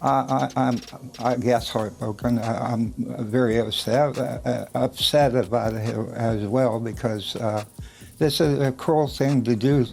I guess heartbroken. I'm very upset about it as well because this is a cruel thing to do.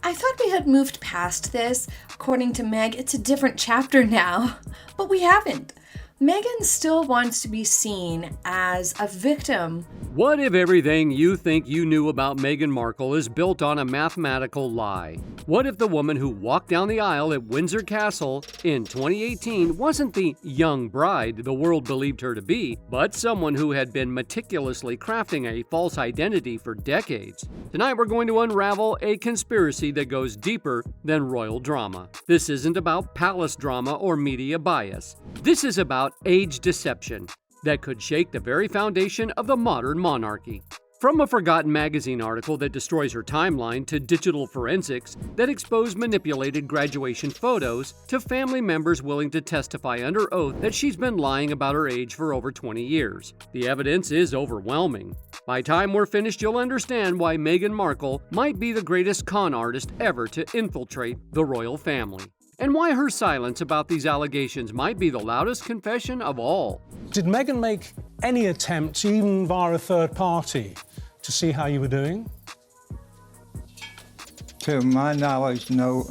I thought we had moved past this. According to Meg, it's a different chapter now. But we haven't. Meghan still wants to be seen as a victim. What if everything you think you knew about Meghan Markle is built on a mathematical lie? What if the woman who walked down the aisle at Windsor Castle in 2018 wasn't the young bride the world believed her to be, but someone who had been meticulously crafting a false identity for decades? Tonight we're going to unravel a conspiracy that goes deeper than royal drama. This isn't about palace drama or media bias. This is about age deception that could shake the very foundation of the modern monarchy. From a forgotten magazine article that destroys her timeline to digital forensics that expose manipulated graduation photos to family members willing to testify under oath that she's been lying about her age for over 20 years. The evidence is overwhelming. By time we're finished, you'll understand why Meghan Markle might be the greatest con artist ever to infiltrate the royal family, and why her silence about these allegations might be the loudest confession of all. Did Meghan make any attempt, even via a third party, to see how you were doing? To my knowledge, no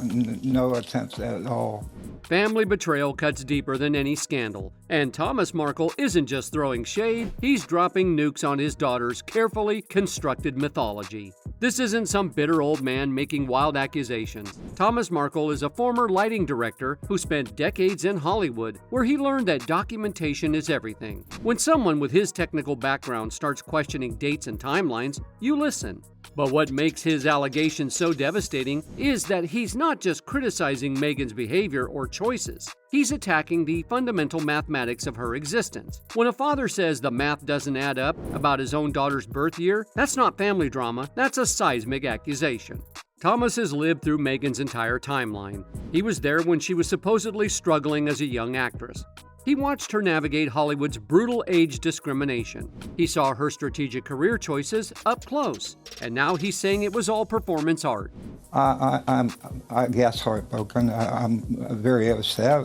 attempts at all. Family betrayal cuts deeper than any scandal, and Thomas Markle isn't just throwing shade, he's dropping nukes on his daughter's carefully constructed mythology. This isn't some bitter old man making wild accusations. Thomas Markle is a former lighting director who spent decades in Hollywood, where he learned that documentation is everything. When someone with his technical background starts questioning dates and timelines, you listen. But what makes his allegations so devastating is that he's not just criticizing Meghan's behavior or choices. He's attacking the fundamental mathematics of her existence. When a father says the math doesn't add up about his own daughter's birth year, that's not family drama, that's a seismic accusation. Thomas has lived through Meghan's entire timeline. He was there when she was supposedly struggling as a young actress. He watched her navigate Hollywood's brutal age discrimination. He saw her strategic career choices up close, and now he's saying it was all performance art. I guess heartbroken. I'm very upset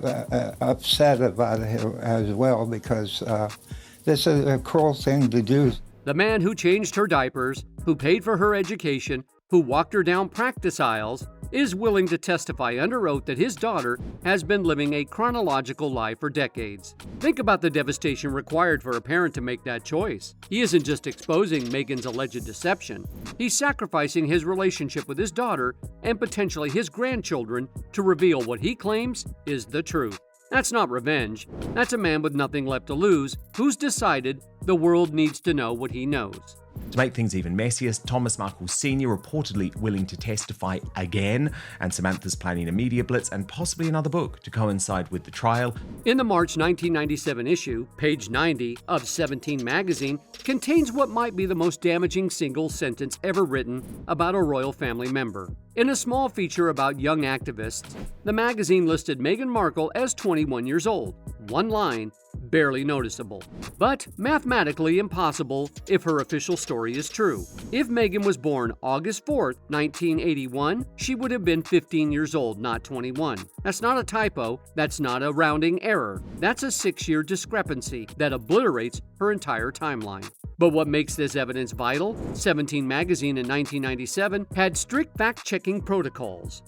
about it as well because this is a cruel thing to do. The man who changed her diapers, who paid for her education, who walked her down practice aisles, is willing to testify under oath that his daughter has been living a chronological lie for decades. Think about the devastation required for a parent to make that choice. He isn't just exposing Meghan's alleged deception, he's sacrificing his relationship with his daughter and potentially his grandchildren to reveal what he claims is the truth. That's not revenge. That's a man with nothing left to lose who's decided the world needs to know what he knows. To make things even messier, Thomas Markle Sr. reportedly willing to testify again, and Samantha's planning a media blitz and possibly another book to coincide with the trial. In the March 1997 issue, page 90 of 17 magazine contains what might be the most damaging single sentence ever written about a royal family member. In a small feature about young activists, the magazine listed Meghan Markle as 21 years old. One line, barely noticeable, but mathematically impossible if her official story is true. If Meghan was born August 4th, 1981, she would have been 15 years old, not 21. That's not a typo, that's not a rounding error. That's a 6-year discrepancy that obliterates her entire timeline. But what makes this evidence vital? 17 magazine in 1997 had strict fact-checking protocols.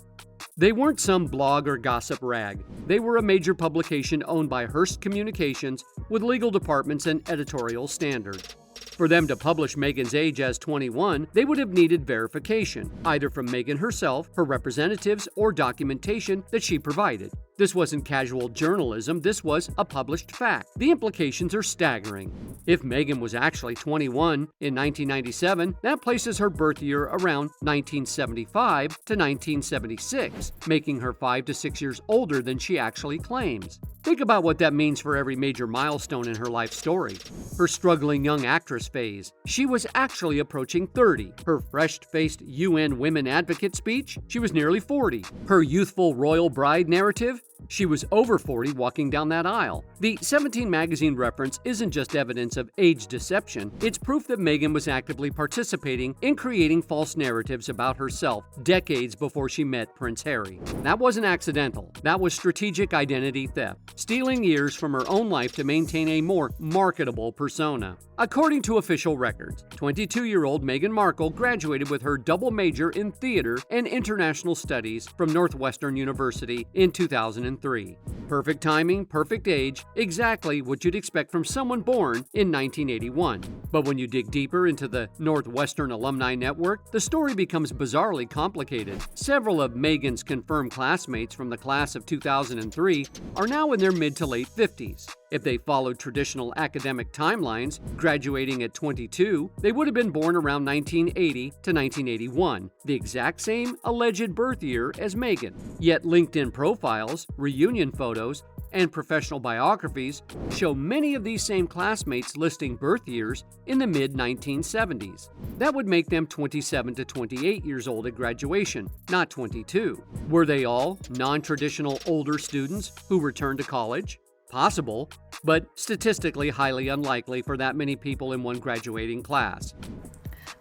They weren't some blog or gossip rag. They were a major publication owned by Hearst Communications with legal departments and editorial standards. For them to publish Meghan's age as 21, they would have needed verification, either from Meghan herself, her representatives, or documentation that she provided. This wasn't casual journalism, this was a published fact. The implications are staggering. If Meghan was actually 21 in 1997, that places her birth year around 1975 to 1976, making her 5 to 6 years older than she actually claims. Think about what that means for every major milestone in her life story. Her struggling young actress phase, she was actually approaching 30. Her fresh-faced UN Women Advocate speech, she was nearly 40. Her youthful royal bride narrative, She was over 40 walking down that aisle. The 17 magazine reference isn't just evidence of age deception, it's proof that Meghan was actively participating in creating false narratives about herself decades before she met Prince Harry. That wasn't accidental. That was strategic identity theft, stealing years from her own life to maintain a more marketable persona. According to official records, 22-year-old Meghan Markle graduated with her double major in theater and international studies from Northwestern University in 2003. Perfect timing, perfect age, exactly what you'd expect from someone born in 1981. But when you dig deeper into the Northwestern alumni network, the story becomes bizarrely complicated. Several of Meghan's confirmed classmates from the class of 2003 are now in their mid to late 50s. If they followed traditional academic timelines, graduating at 22, they would have been born around 1980 to 1981, the exact same alleged birth year as Meghan. Yet LinkedIn profiles, reunion photos, and professional biographies show many of these same classmates listing birth years in the mid-1970s. That would make them 27 to 28 years old at graduation, not 22. Were they all non-traditional older students who returned to college? Possible, but statistically highly unlikely for that many people in one graduating class.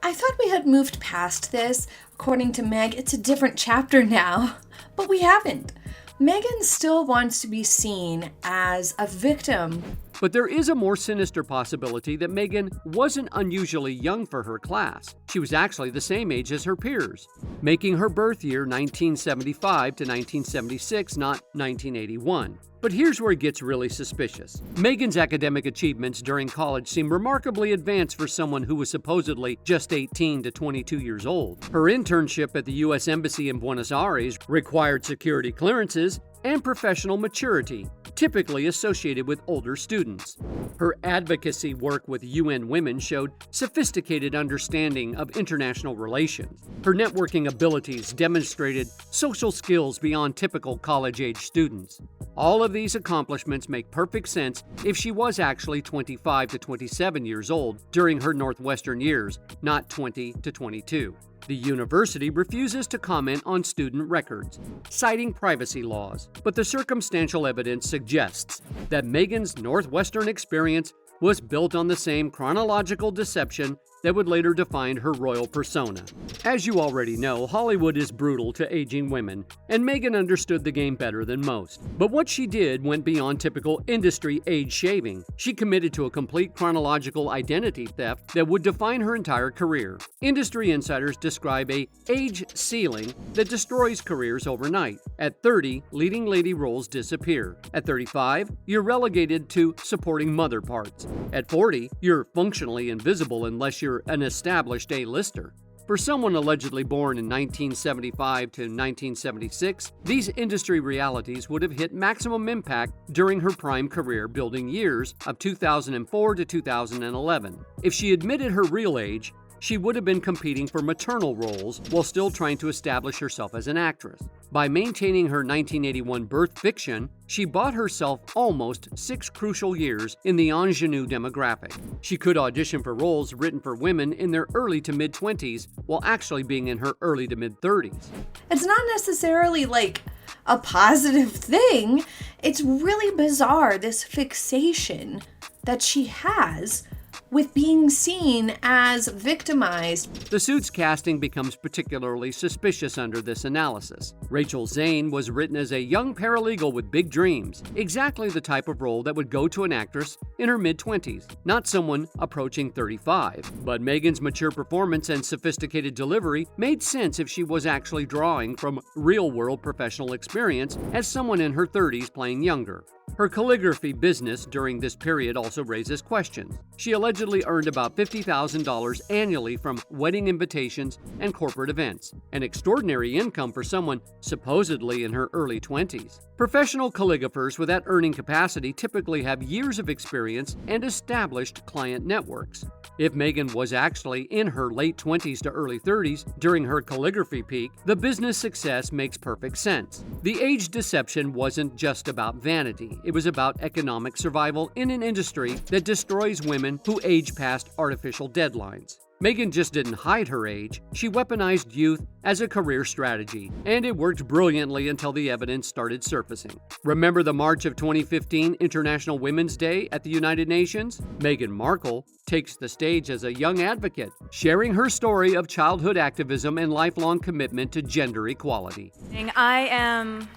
I thought we had moved past this. According to Meg, it's a different chapter now. But we haven't. Meghan still wants to be seen as a victim. But there is a more sinister possibility that Meghan wasn't unusually young for her class. She was actually the same age as her peers, making her birth year 1975 to 1976, not 1981. But here's where it gets really suspicious. Meghan's academic achievements during college seem remarkably advanced for someone who was supposedly just 18 to 22 years old. Her internship at the U.S. Embassy in Buenos Aires required security clearances and professional maturity, typically associated with older students. Her advocacy work with UN Women showed sophisticated understanding of international relations. Her networking abilities demonstrated social skills beyond typical college-age students. All of these accomplishments make perfect sense if she was actually 25 to 27 years old during her Northwestern years, not 20 to 22. The university refuses to comment on student records, citing privacy laws, but the circumstantial evidence suggests that Meghan's Northwestern experience was built on the same chronological deception that would later define her royal persona. As you already know, Hollywood is brutal to aging women, and Meghan understood the game better than most. But what she did went beyond typical industry age shaving. She committed to a complete chronological identity theft that would define her entire career. Industry insiders describe a age ceiling that destroys careers overnight. At 30, leading lady roles disappear. At 35, you're relegated to supporting mother parts. At 40, you're functionally invisible unless you're an established A-lister. For someone allegedly born in 1975 to 1976, these industry realities would have hit maximum impact during her prime career building years of 2004 to 2011. If she admitted her real age, she would have been competing for maternal roles while still trying to establish herself as an actress. By maintaining her 1981 birth fiction, she bought herself almost 6 crucial years in the ingenue demographic. She could audition for roles written for women in their early to mid-20s while actually being in her early to mid-30s. It's not necessarily like a positive thing. It's really bizarre, this fixation that she has with being seen as victimized. The Suits casting becomes particularly suspicious under this analysis. Rachel Zane was written as a young paralegal with big dreams, exactly the type of role that would go to an actress in her mid-20s, not someone approaching 35. But Meghan's mature performance and sophisticated delivery made sense if she was actually drawing from real-world professional experience as someone in her 30s playing younger. Her calligraphy business during this period also raises questions. She allegedly earned about $50,000 annually from wedding invitations and corporate events, an extraordinary income for someone supposedly in her early 20s. Professional calligraphers with that earning capacity typically have years of experience and established client networks. If Meghan was actually in her late 20s to early 30s during her calligraphy peak, the business success makes perfect sense. The age deception wasn't just about vanity, it was about economic survival in an industry that destroys women who age past artificial deadlines. Meghan just didn't hide her age, she weaponized youth as a career strategy, and it worked brilliantly until the evidence started surfacing. Remember the March of 2015 International Women's Day at the United Nations? Meghan Markle takes the stage as a young advocate, sharing her story of childhood activism and lifelong commitment to gender equality. I am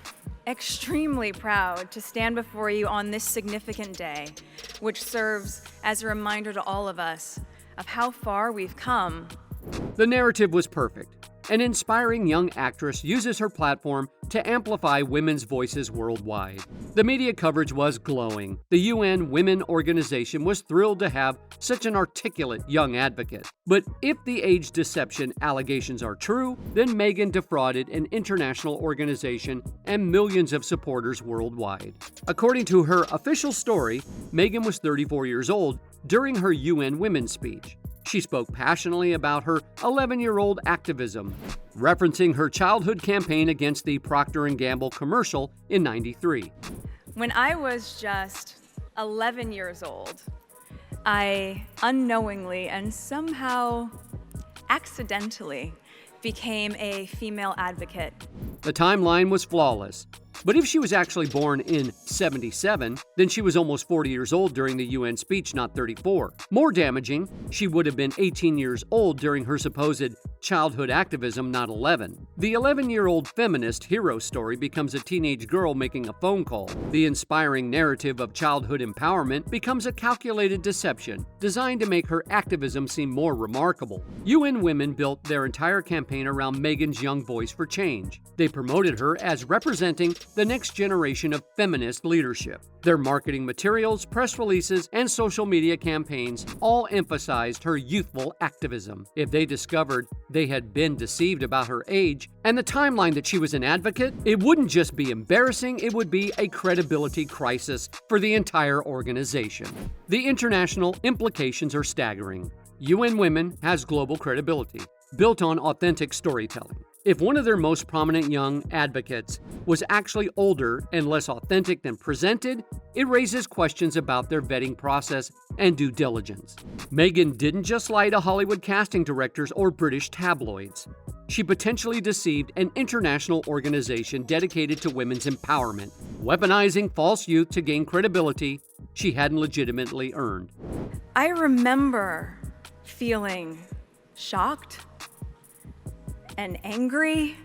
extremely proud to stand before you on this significant day, which serves as a reminder to all of us of how far we've come. The narrative was perfect. An inspiring young actress uses her platform to amplify women's voices worldwide. The media coverage was glowing. The UN Women Organization was thrilled to have such an articulate young advocate. But if the age deception allegations are true, then Meghan defrauded an international organization and millions of supporters worldwide. According to her official story, Meghan was 34 years old during her UN Women's speech. She spoke passionately about her 11-year-old activism, referencing her childhood campaign against the Procter & Gamble commercial in '93. When I was just 11 years old, I unknowingly and somehow accidentally became a female advocate. The timeline was flawless. But if she was actually born in '77, then she was almost 40 years old during the UN speech, not 34. More damaging, she would have been 18 years old during her supposed childhood activism, not 11. The 11-year-old feminist hero story becomes a teenage girl making a phone call. The inspiring narrative of childhood empowerment becomes a calculated deception designed to make her activism seem more remarkable. UN Women built their entire campaign around Meghan's young voice for change. They promoted her as representing the next generation of feminist leadership. Their marketing materials, press releases, and social media campaigns all emphasized her youthful activism. If they discovered they had been deceived about her age and the timeline that she was an advocate, it wouldn't just be embarrassing, it would be a credibility crisis for the entire organization. The international implications are staggering. UN Women has global credibility, built on authentic storytelling. If one of their most prominent young advocates was actually older and less authentic than presented, it raises questions about their vetting process and due diligence. Meghan didn't just lie to Hollywood casting directors or British tabloids. She potentially deceived an international organization dedicated to women's empowerment, weaponizing false youth to gain credibility she hadn't legitimately earned. I remember feeling shocked and angry,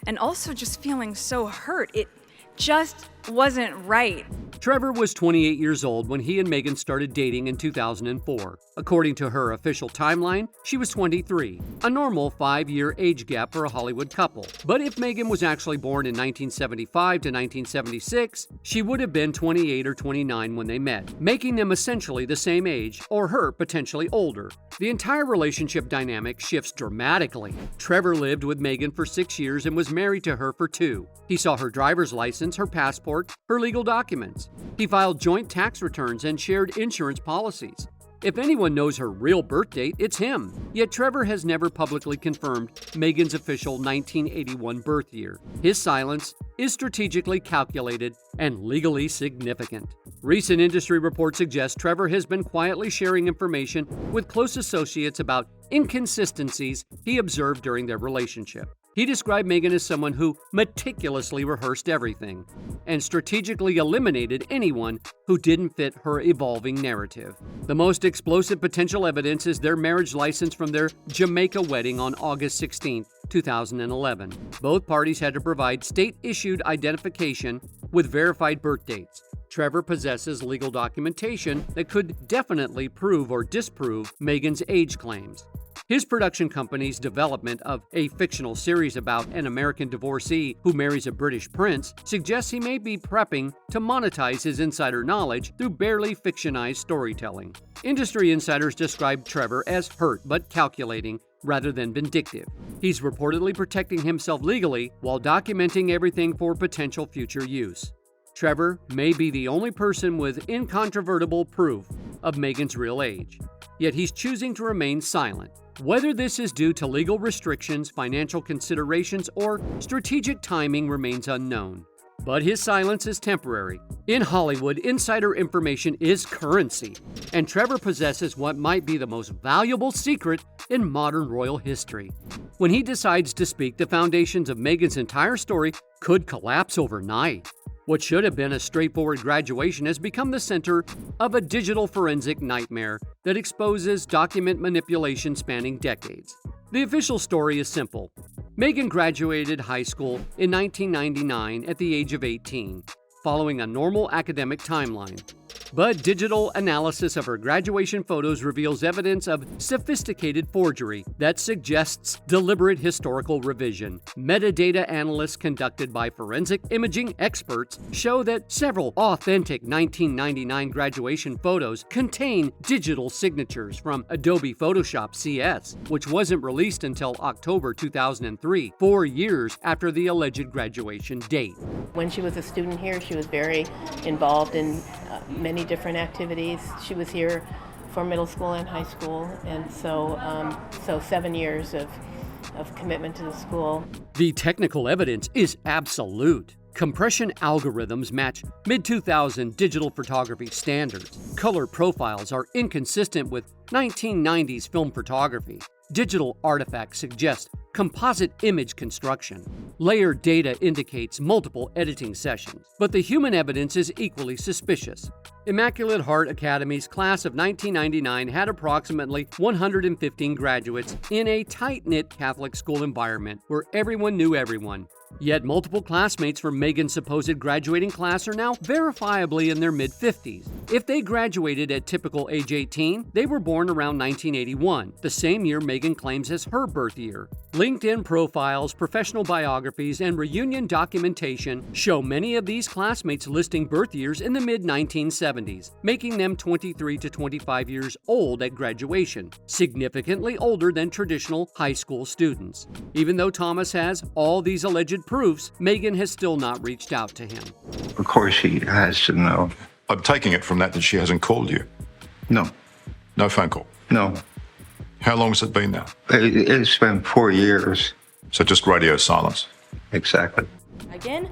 and also just feeling so hurt. It just wasn't right. Trevor was 28 years old when he and Meghan started dating in 2004. According to her official timeline, she was 23, a normal 5-year age gap for a Hollywood couple. But if Meghan was actually born in 1975 to 1976, she would have been 28 or 29 when they met, making them essentially the same age, or her potentially older. The entire relationship dynamic shifts dramatically. Trevor lived with Meghan for 6 years and was married to her for 2. He saw her driver's license, her passport, her legal documents. He filed joint tax returns and shared insurance policies. If anyone knows her real birth date, it's him. Yet Trevor has never publicly confirmed Meghan's official 1981 birth year. His silence is strategically calculated and legally significant. Recent industry reports suggest Trevor has been quietly sharing information with close associates about inconsistencies he observed during their relationship. He described Meghan as someone who meticulously rehearsed everything and strategically eliminated anyone who didn't fit her evolving narrative. The most explosive potential evidence is their marriage license from their Jamaica wedding on August 16, 2011. Both parties had to provide state-issued identification with verified birth dates. Trevor possesses legal documentation that could definitely prove or disprove Meghan's age claims. His production company's development of a fictional series about an American divorcee who marries a British prince suggests he may be prepping to monetize his insider knowledge through barely fictionized storytelling. Industry insiders describe Trevor as hurt but calculating rather than vindictive. He's reportedly protecting himself legally while documenting everything for potential future use. Trevor may be the only person with incontrovertible proof of Meghan's real age, yet he's choosing to remain silent. Whether this is due to legal restrictions, financial considerations, or strategic timing remains unknown. But his silence is temporary. In Hollywood, insider information is currency, and Trevor possesses what might be the most valuable secret in modern royal history. When he decides to speak, the foundations of Meghan's entire story could collapse overnight. What should have been a straightforward graduation has become the center of a digital forensic nightmare that exposes document manipulation spanning decades. The official story is simple. Meghan graduated high school in 1999 at the age of 18, following a normal academic timeline. But digital analysis of her graduation photos reveals evidence of sophisticated forgery that suggests deliberate historical revision. Metadata analysis conducted by forensic imaging experts show that several authentic 1999 graduation photos contain digital signatures from Adobe Photoshop CS, which wasn't released until October 2003, 4 years after the alleged graduation date. When she was a student here, she was very involved in many different activities. She was here for middle school and high school, and so 7 years of commitment to the school. The technical evidence is absolute. Compression algorithms match mid-2000 digital photography standards. Color profiles are inconsistent with 1990s film photography. Digital artifacts suggest composite image construction. Layered data indicates multiple editing sessions, but the human evidence is equally suspicious. Immaculate Heart Academy's class of 1999 had approximately 115 graduates in a tight-knit Catholic school environment where everyone knew everyone. Yet multiple classmates from Meghan's supposed graduating class are now verifiably in their mid-50s. If they graduated at typical age 18, they were born around 1981, the same year Meghan claims as her birth year. LinkedIn profiles, professional biographies, and reunion documentation show many of these classmates listing birth years in the mid-1970s, making them 23 to 25 years old at graduation, significantly older than traditional high school students. Even though Thomas has all these alleged proofs, Meghan has still not reached out to him. Of course, she has to know. I'm taking it from that she hasn't called you. No, No phone call. no. How long has it been now? It's been 4 years. So just radio silence. Exactly. Meghan,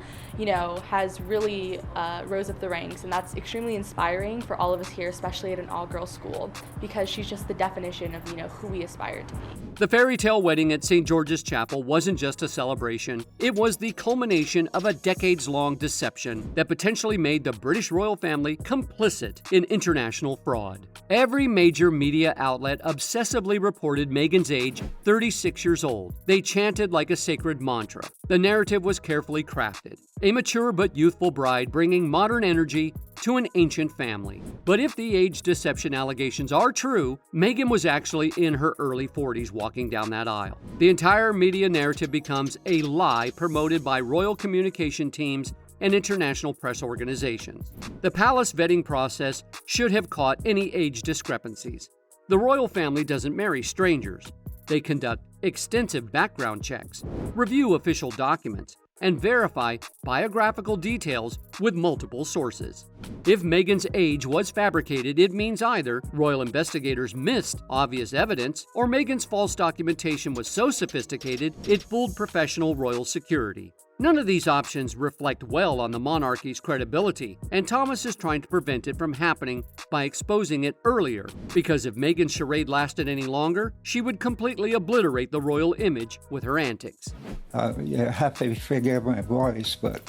has really rose up the ranks, and that's extremely inspiring for all of us here, especially at an all-girls school, because she's just the definition of, who we aspire to be. The fairy tale wedding at St. George's Chapel wasn't just a celebration. It was the culmination of a decades-long deception that potentially made the British royal family complicit in international fraud. Every major media outlet obsessively reported Meghan's age, 36 years old. They chanted like a sacred mantra. The narrative was carefully crafted. A mature but youthful bride bringing modern energy to an ancient family. But if the age deception allegations are true, Meghan was actually in her early 40s walking down that aisle. The entire media narrative becomes a lie promoted by royal communication teams and international press organizations. The palace vetting process should have caught any age discrepancies. The royal family doesn't marry strangers. They conduct extensive background checks, review official documents, and verify biographical details with multiple sources. If Meghan's age was fabricated, it means either royal investigators missed obvious evidence, or Meghan's false documentation was so sophisticated it fooled professional royal security. None of these options reflect well on the monarchy's credibility, and Thomas is trying to prevent it from happening by exposing it earlier, because if Meghan's charade lasted any longer, she would completely obliterate the royal image with her antics. You have to forgive my voice, but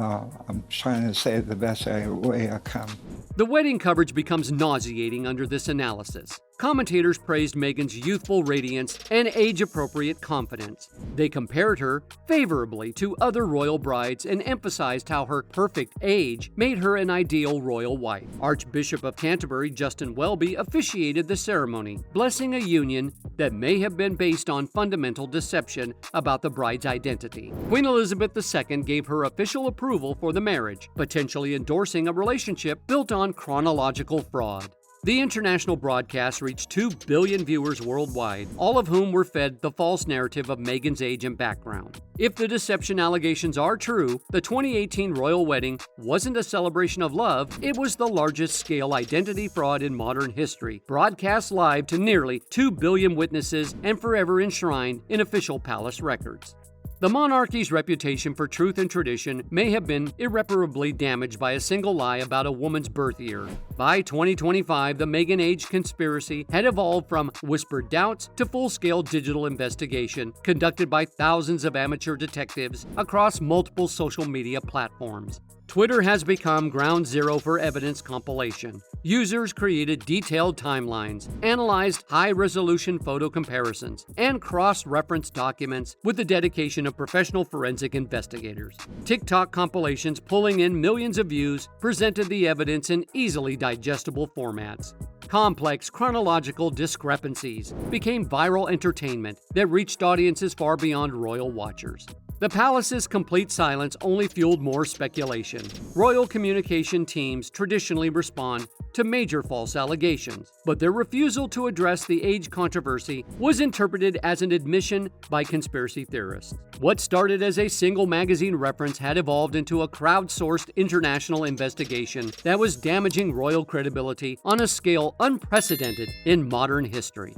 I'm trying to say it the best way I can. The wedding coverage becomes nauseating under this analysis. Commentators praised Meghan's youthful radiance and age-appropriate confidence. They compared her favorably to other royal brides and emphasized how her perfect age made her an ideal royal wife. Archbishop of Canterbury Justin Welby officiated the ceremony, blessing a union that may have been based on fundamental deception about the bride's identity. Queen Elizabeth II gave her official approval for the marriage, potentially endorsing a relationship built on chronological fraud. The international broadcast reached 2 billion viewers worldwide, all of whom were fed the false narrative of Meghan's age and background. If the deception allegations are true, the 2018 royal wedding wasn't a celebration of love, it was the largest-scale identity fraud in modern history, broadcast live to nearly 2 billion witnesses and forever enshrined in official palace records. The monarchy's reputation for truth and tradition may have been irreparably damaged by a single lie about a woman's birth year. By 2025, the Meghan age conspiracy had evolved from whispered doubts to full-scale digital investigation conducted by thousands of amateur detectives across multiple social media platforms. Twitter has become ground zero for evidence compilation. Users created detailed timelines, analyzed high-resolution photo comparisons, and cross-referenced documents with the dedication of professional forensic investigators. TikTok compilations pulling in millions of views presented the evidence in easily digestible formats. Complex chronological discrepancies became viral entertainment that reached audiences far beyond royal watchers. The palace's complete silence only fueled more speculation. Royal communication teams traditionally respond to major false allegations, but their refusal to address the age controversy was interpreted as an admission by conspiracy theorists. What started as a single magazine reference had evolved into a crowdsourced international investigation that was damaging royal credibility on a scale unprecedented in modern history.